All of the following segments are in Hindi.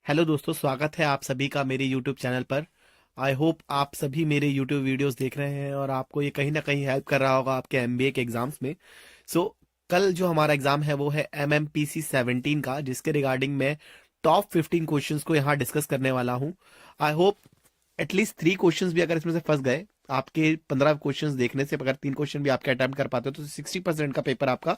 हेलो दोस्तों, स्वागत है आप सभी का मेरे यूट्यूब चैनल पर। आई होप आप सभी मेरे यूट्यूब वीडियोस देख रहे हैं और आपको ये कहीं ना कहीं हेल्प कर रहा होगा आपके एमबीए के एग्जाम्स में। सो कल जो हमारा एग्जाम है वो है एमएमपीसी 17 का, जिसके रिगार्डिंग मैं टॉप 15 क्वेश्चंस को यहाँ डिस्कस करने वाला हूँ। आई होप एटलीस्ट 3 क्वेश्चंस भी अगर इसमें से फंस गए, आपके 15 क्वेश्चंस देखने से अगर 3 क्वेश्चन भी आपके अटेम्प्ट कर पाते हो तो 60% का पेपर आपका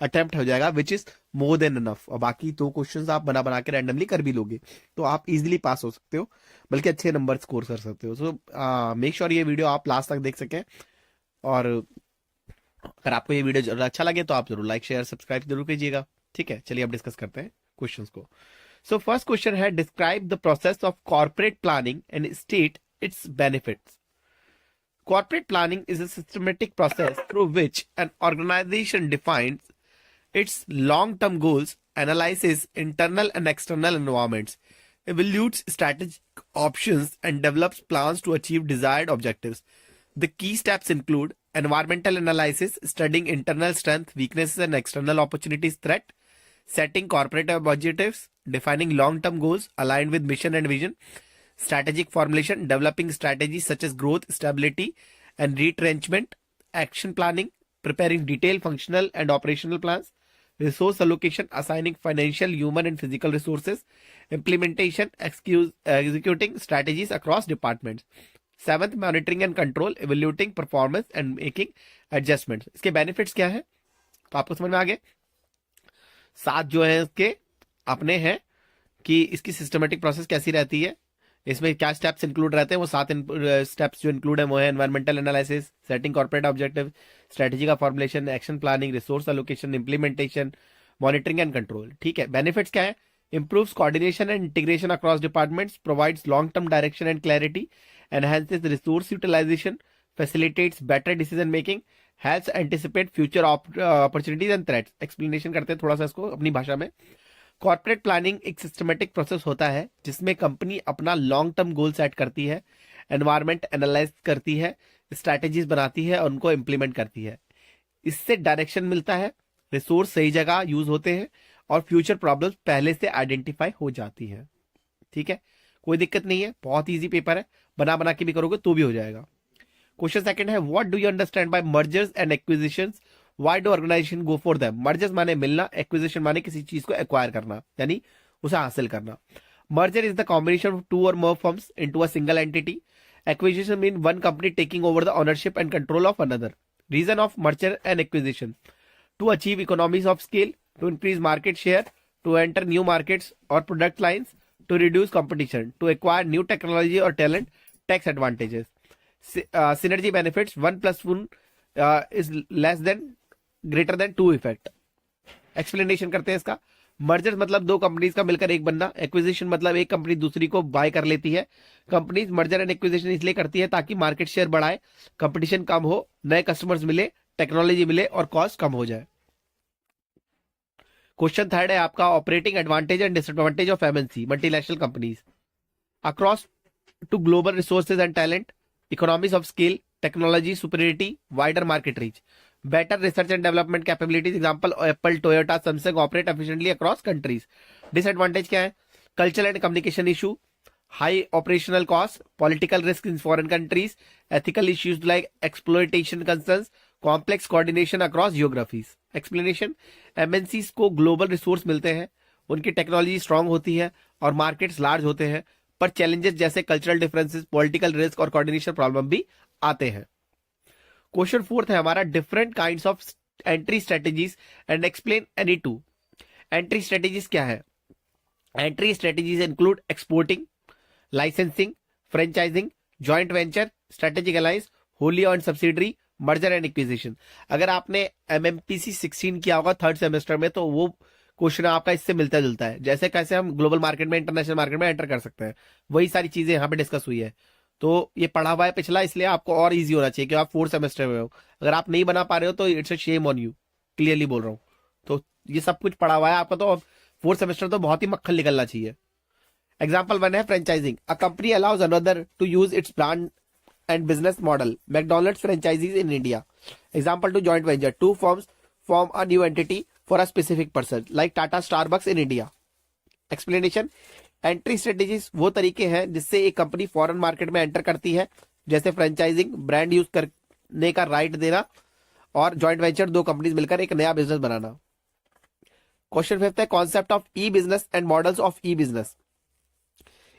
अटेम्प्ट हो जाएगा, which is more than enough. और बाकी 2 क्वेश्चंस आप बना बना के रैंडमली कर भी लोगे तो आप इजीली पास हो सकते हो, बल्कि अच्छे नंबर स्कोर कर सकते हो। सो मेक श्योर ये वीडियो आप लास्ट तक देख सकें। और अगर आपको ये वीडियो जरूर अच्छा लगे तो आप जरूर लाइक शेयर सब्सक्राइब जरूर कीजिएगा। ठीक है, चलिए अब डिस्कस करते हैं क्वेश्चंस को। सो फर्स्ट क्वेश्चन है, describe the process of corporate planning and state its benefits. Corporate planning is a systematic process through which an organization defines its long-term goals, analyzes internal and external environments, evaluates strategic options, and develops plans to achieve desired objectives. The key steps include environmental analysis, studying internal strengths, weaknesses, and external opportunities threat, setting corporate objectives, defining long-term goals aligned with mission and vision, strategic formulation, developing strategies such as growth, stability, and retrenchment, action planning, preparing detailed functional and operational plans, resource allocation, assigning financial, human, and physical resources, implementation, executing strategies across departments. Seventh, monitoring and control, evaluating performance and making adjustments. इसके benefits क्या है तो आपको समझ में आ गए। 7 जो है इसके अपने हैं कि इसकी सिस्टमेटिक प्रोसेस कैसी रहती है, इसमें क्या स्टेप्स इंक्लूड रहते हैं। वो 7 स्टेप्स जो इंक्लूड है वो है environmental analysis, setting corporate objective, strategy का formulation, action planning, resource allocation, implementation, monitoring and control. ठीक है, बेनिफिट्स क्या है? Improves coordination and integration across departments, provides long term direction and clarity, enhances resource utilization, facilitates better decision making, helps anticipate future opportunities and threats. Explanation करते हैं थोड़ा सा इसको अपनी भाषा में। कॉर्पोरेट प्लानिंग एक सिस्टमेटिक प्रोसेस होता है जिसमें कंपनी अपना लॉन्ग टर्म गोल सेट करती है, एनवायरमेंट एनालाइज करती है, स्ट्रैटेजीज बनाती है और उनको इंप्लीमेंट करती है। इससे डायरेक्शन मिलता है, रिसोर्स सही जगह यूज होते हैं और फ्यूचर प्रॉब्लम्स पहले से आइडेंटिफाई हो जाती है। ठीक है, कोई दिक्कत नहीं है, बहुत ईजी पेपर है, बना बना के भी करोगे तो भी हो जाएगा। क्वेश्चन सेकंड है, what do you understand by mergers and acquisitions, Why do organization go for them? Mergers माने मिलना, एक्विजिशन माने किसी चीज को एक्वायर करना, यानी उसे हासिल करना। Merger is the combination of 2 or more firms into a single entity. Acquisition mean one company taking over the ownership and control of another. Reason of merger and acquisition: to achieve economies of scale, to increase market share, to enter new markets or product lines, to reduce competition, to acquire new technology or talent, tax advantages. Synergy benefits: 1 plus 1 is less than greater than 2 effect. Explanation करते हैं इसका। मर्जर मतलब 2 कंपनीज का मिलकर एक बनना, एक्विजिशन मतलब एक कंपनी दूसरी को बाय कर लेती है। कंपनीज मर्जर एंड एक्विजिशन इसलिए करती है ताकि मार्केट शेयर बढ़ाए, कंपटीशन कम हो, नए कस्टमर्स मिले, टेक्नोलॉजी मिले और कॉस्ट कम हो जाए। क्वेश्चन थर्ड है आपका, operating advantage and disadvantage of MNC multinational companies across to global resources and talent, economies of scale, technology superiority, wider market reach, better research and development capabilities. Example, Apple, Toyota, Samsung operate efficiently across countries. Disadvantage क्या है? Cultural and communication issue, high operational costs, political risk in foreign countries, ethical issues like exploitation concerns, complex coordination across geographies. Explanation: MNCs को global resource मिलते हैं, उनकी टेक्नोलॉजी स्ट्रांग होती है और मार्केट्स लार्ज होते हैं, पर चैलेंजेस जैसे कल्चरल डिफरेंसेस, पॉलिटिकल रिस्क और कोऑर्डिनेशन प्रॉब्लम भी आते हैं। क्वेश्चन 4 है हमारा, different kinds of entry strategies and explain any 2। Entry strategies क्या है? Entry strategies include exporting, licensing, franchising, joint venture, strategic alliance, wholly owned subsidiary, merger and acquisition. अगर आपने एमएमपीसी 16 किया होगा 3rd सेमेस्टर में तो वो क्वेश्चन आपका इससे मिलता जुलता है। जैसे कैसे हम ग्लोबल मार्केट में, इंटरनेशनल मार्केट में एंटर कर सकते हैं, वही सारी चीजें यहाँ पे डिस्कस हुई है। तो ये पढ़ा हुआ है पिछला, इसलिए आपको और इजी होना चाहिए कि आप 4th सेमेस्टर में हो। अगर आप नहीं बना पा रहे हो तो it's a shame on you, clearly बोल रहा हूँ। तो ये सब कुछ पढ़ा हुआ है आपका, तो 4th सेमेस्टर तो बहुत ही मक्खन निकलना चाहिए। एग्जाम्पल 1 है franchising. A company allows another to use its brand and business model. McDonald's franchisees in India. Example 2 joint venture. 2 firms form a new entity for a specific person like Tata Starbucks in India. Explanation: entry strategies वो तरीके हैं जिससे एक कंपनी फॉरेन मार्केट में एंटर करती है, जैसे फ्रेंचाइजिंग, ब्रांड यूज करने का राइट देना और जॉइंट वेंचर, दो कंपनीज मिलकर एक नया बिजनेस बनाना। क्वेश्चन 5 है concept of E business and models of E business.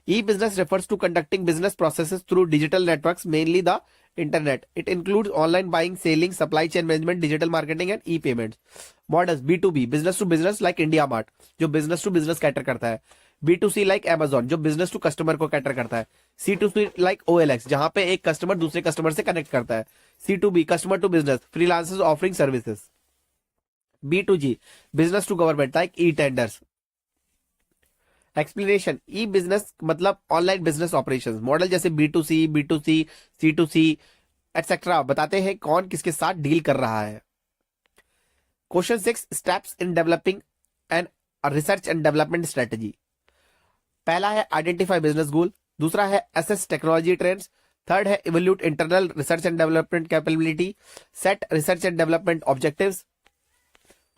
E-business refers to conducting business processes through digital networks, mainly the internet. It includes online buying, selling, supply chain management, digital marketing and e-payments. Models B2B, business to business like IndiaMart, जो business to business कैटर करता है। B2C like Amazon, जो business to customer को कैटर करता है। C2C like OLX, जहां पे एक कस्टमर दूसरे कस्टमर से कनेक्ट करता है। C2B, customer to business, freelancers offering services. B2G, business to government like e-tenders. Explanation, E business मतलब ऑनलाइन बिजनेस ऑपरेशंस। मॉडल जैसे B2C, B2C, C2C एटसेट्रा बताते हैं कौन किसके साथ डील कर रहा है। Question 6 steps in developing and research and development strategy. पहला है आइडेंटिफाई बिजनेस गोल, दूसरा है असेस टेक्नोलॉजी ट्रेंड्स, थर्ड है evolute internal research and development capability, set research and development objectives,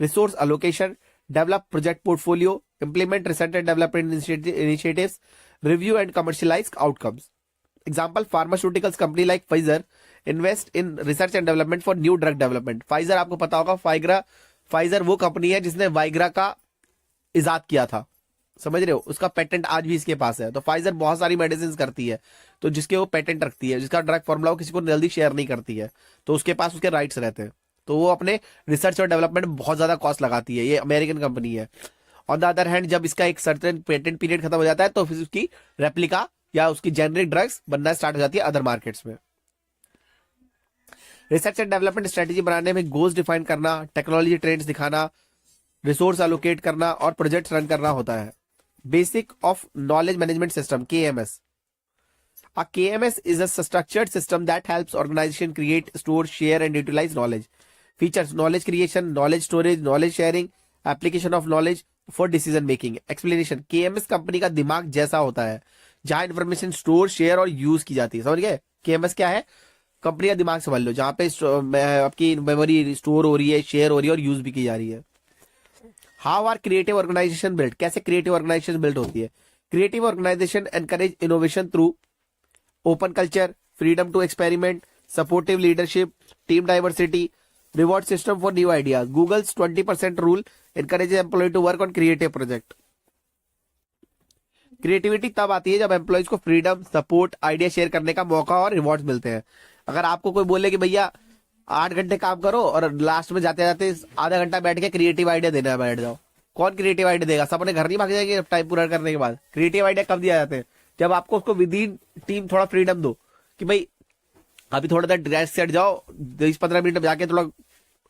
resource allocation, develop project portfolio, implement research and development initiatives, review and commercialize outcomes. Example, pharmaceuticals company like Pfizer invest in research and development for new drug development. Pfizer आपको पता होगा, Pfizer वो कंपनी है जिसने वाइग्रा का इजाद किया था, समझ रहे हो, उसका पेटेंट आज भी इसके पास है। तो Pfizer बहुत सारी मेडिसिन करती है, तो जिसके वो पेटेंट रखती है, जिसका ड्रग फॉर्मूला वो किसी को जल्दी शेयर नहीं करती है, तो उसके पास उसके राइट्स रहते हैं, तो वो अपने रिसर्च और डेवलपमेंट में बहुत ज्यादा कॉस्ट लगाती है। ये अमेरिकन कंपनी है। ऑन द अदर हैंड, जब इसका एक सर्टेन पेटेंट पीरियड खत्म हो जाता है तो फिर उसकी रेप्लिका या उसकी जेनरिक ड्रग्स बनना स्टार्ट हो जाती है अदर मार्केट्स में। रिसर्च एंड डेवलपमेंट स्ट्रेटेजी बनाने में गोल्स डिफाइन करना, टेक्नोलॉजी ट्रेंड्स दिखाना, रिसोर्स एलोकेट करना और प्रोजेक्ट रन करना होता है। Basic of knowledge management system KMS। A KMS is a structured system that helps organization create, store, share and utilize knowledge. Features: knowledge creation, knowledge storage, knowledge sharing, application of knowledge for decision making. Explanation: KMS company का दिमाग जैसा होता है, जहां इंफॉर्मेशन स्टोर, शेयर और यूज की जाती है। समझ गए? KMS क्या है? कंपनी का दिमाग समझ लो, जहां पे आपकी मेमोरी स्टोर हो रही है, शेयर हो रही है और यूज भी की जा रही है। How are creative organization build? कैसे क्रिएटिव ऑर्गेनाइजेशन बिल्ड होती है? Creative organization encourage innovation through open culture, freedom to experiment, supportive leadership, team diversity, reward system for new ideas. Google's 20% rule encourages employ to work on creative project. Creativity तब आती है जब एम्प्लॉयज को फ्रीडम, सपोर्ट, आइडिया शेयर करने का मौका और रिवॉर्ड मिलते हैं। अगर आपको कोई बोले कि भैया 8 घंटे काम करो और लास्ट में जाते जाते आधा घंटा बैठ के क्रिएटिव आइडिया देना है, बैठ जाओ, कौन क्रिएटिव आइडिया देगा? सब अपने घर नहीं भाग जाएंगे टाइम पूरा करने के बाद। क्रिएटिव आइडिया कब दिया जाते हैं? जब आपको उसको विद इन टीम थोड़ा फ्रीडम दो कि भाई अभी थोड़ा देर ड्रेस सेट जाओ, 10-15 मिनट में जाके थोड़ा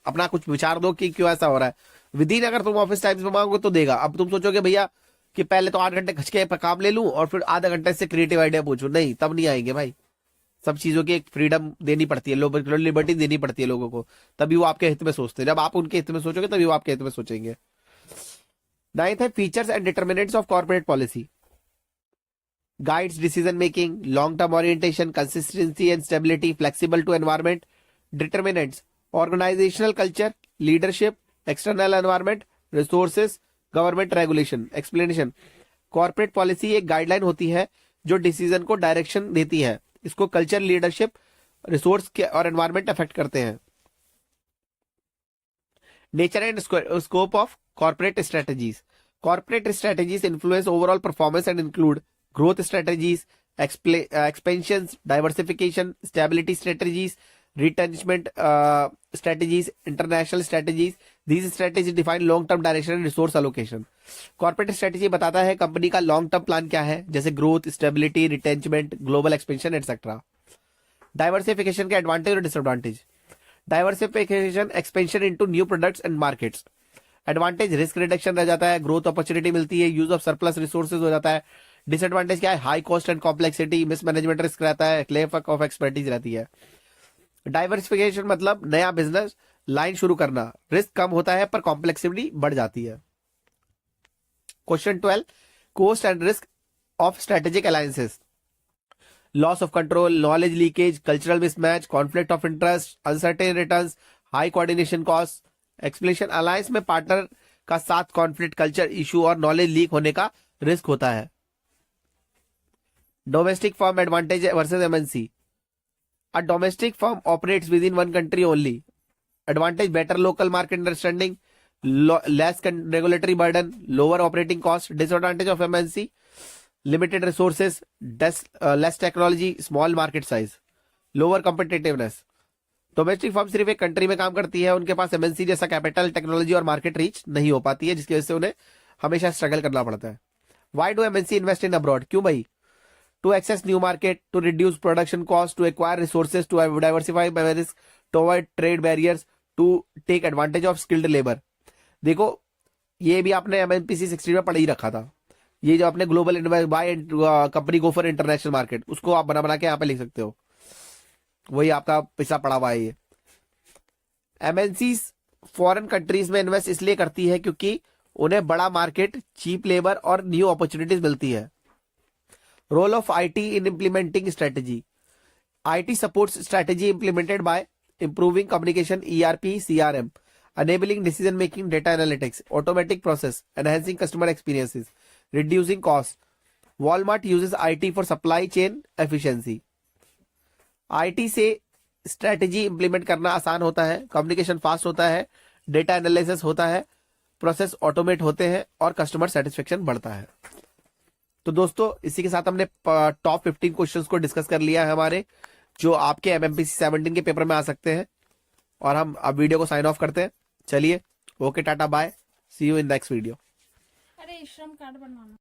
अपना कुछ विचार दो कि क्यों ऐसा हो रहा है। विद इन अगर तुम ऑफिस टाइम्स में मांगो तो देगा। अब तुम सोचोगे भैया कि पहले तो 8 घंटे खच के काम ले लूं और फिर आधा घंटे से क्रिएटिव आइडिया पूछूं, नहीं, तब नहीं आएंगे भाई। सब चीजों की एक फ्रीडम देनी पड़ती है, लिबर्टी देनी पड़ती है लोगों को, तभी वो आपके हित में सोचते हैं। जब आप उनके हित में सोचोगे तभी वो आपके हित में सोचेंगे। 9th है features and determinants of corporate policy. Guides decision making, long-term orientation, consistency and stability, flexible to environment. Determinants: organizational culture, leadership, external environment, resources, government regulation. Explanation: corporate policy एक गाइडलाइन होती है जो डिसीजन को डायरेक्शन देती है। इसको कल्चर, लीडरशिप, रिसोर्स और एनवायरमेंट अफेक्ट करते हैं। Nature and scope of corporate strategies. Corporate strategies influence overall performance and include growth strategies, expansions, diversification, stability strategies, retrenchment strategies, international strategies. These strategies define long-term direction and resource allocation. Corporate strategy बताता है कंपनी का लॉन्ग टर्म प्लान क्या है, जैसे growth, stability, retrenchment, global expansion etcetera. Diversification के एडवांटेज और disadvantage. Diversification, expansion into new products and markets. Advantage, risk reduction रह जाता है, ग्रोथ अपॉर्चुनिटी मिलती है, यूज ऑफ सरप्लस रिसोर्सेज हो जाता है। डिसएडवांटेज क्या है? High cost and complexity, mismanagement risk रहता है, क्लेम ऑफ एक्सपर्टीज रहती है। डाइवर्सिफिकेशन मतलब नया बिजनेस लाइन शुरू करना, रिस्क कम होता है पर कॉम्प्लेक्सिटी बढ़ जाती है। Question 12 cost and risk of strategic alliances. Loss of control, knowledge leakage, cultural mismatch, conflict of interest, uncertain returns, high coordination cost. Explanation: alliance में पार्टनर का साथ कॉन्फ्लिक्ट, कल्चर इशू और नॉलेज लीक होने का रिस्क होता है। Domestic firm advantage versus MNC. A domestic firm operates with in one country only. Advantage better local market understanding, less regulatory burden, lower operating cost. Disadvantage of MNC, limited resources, less technology, small market size, lower competitiveness. Domestic firm सिर्फ एक कंट्री में काम करती है, उनके पास एमएनसी जैसा कैपिटल, टेक्नोलॉजी और मार्केट रीच नहीं हो पाती है, जिसकी वजह से उन्हें हमेशा स्ट्रगल करना पड़ता है. Why do MNC invest in abroad? क्यों भाई? To access new market, to reduce production cost, to acquire resources, to diversify risk, to avoid trade barriers, to take advantage of skilled labour. देखो ये भी आपने एमएनपीसी 16 में पढ़ ही रखा था. ये जो आपने global by company go for international market, उसको आप बना बना के यहाँ पे लिख सकते हो. वही आपका पिछला पड़ा हुआ है. ये एमएनसी फॉरेन कंट्रीज में इन्वेस्ट इसलिए करती है क्योंकि उन्हें बड़ा मार्केट, चीप लेबर और न्यू अपॉर्चुनिटीज मिलती है. Role of IT in implementing strategy. IT supports strategy implemented by improving communication, ERP, CRM, enabling decision making, data analytics, automatic process, enhancing customer experiences, reducing costs. Walmart uses IT for supply chain efficiency. IT से स्ट्रेटेजी इंप्लीमेंट करना आसान होता है, कम्युनिकेशन फास्ट होता है, डेटा एनालिसिस होता है, प्रोसेस ऑटोमेट होते हैं और कस्टमर सेटिस्फेक्शन बढ़ता है. तो दोस्तों इसी के साथ हमने टॉप 15 क्वेश्चंस को डिस्कस कर लिया है हमारे, जो आपके एमएमपीसी 17 के पेपर में आ सकते हैं. और हम अब वीडियो को साइन ऑफ करते हैं. चलिए, okay, tata, bye, see you in next video. अरे श्रम कार्ड बनवाना.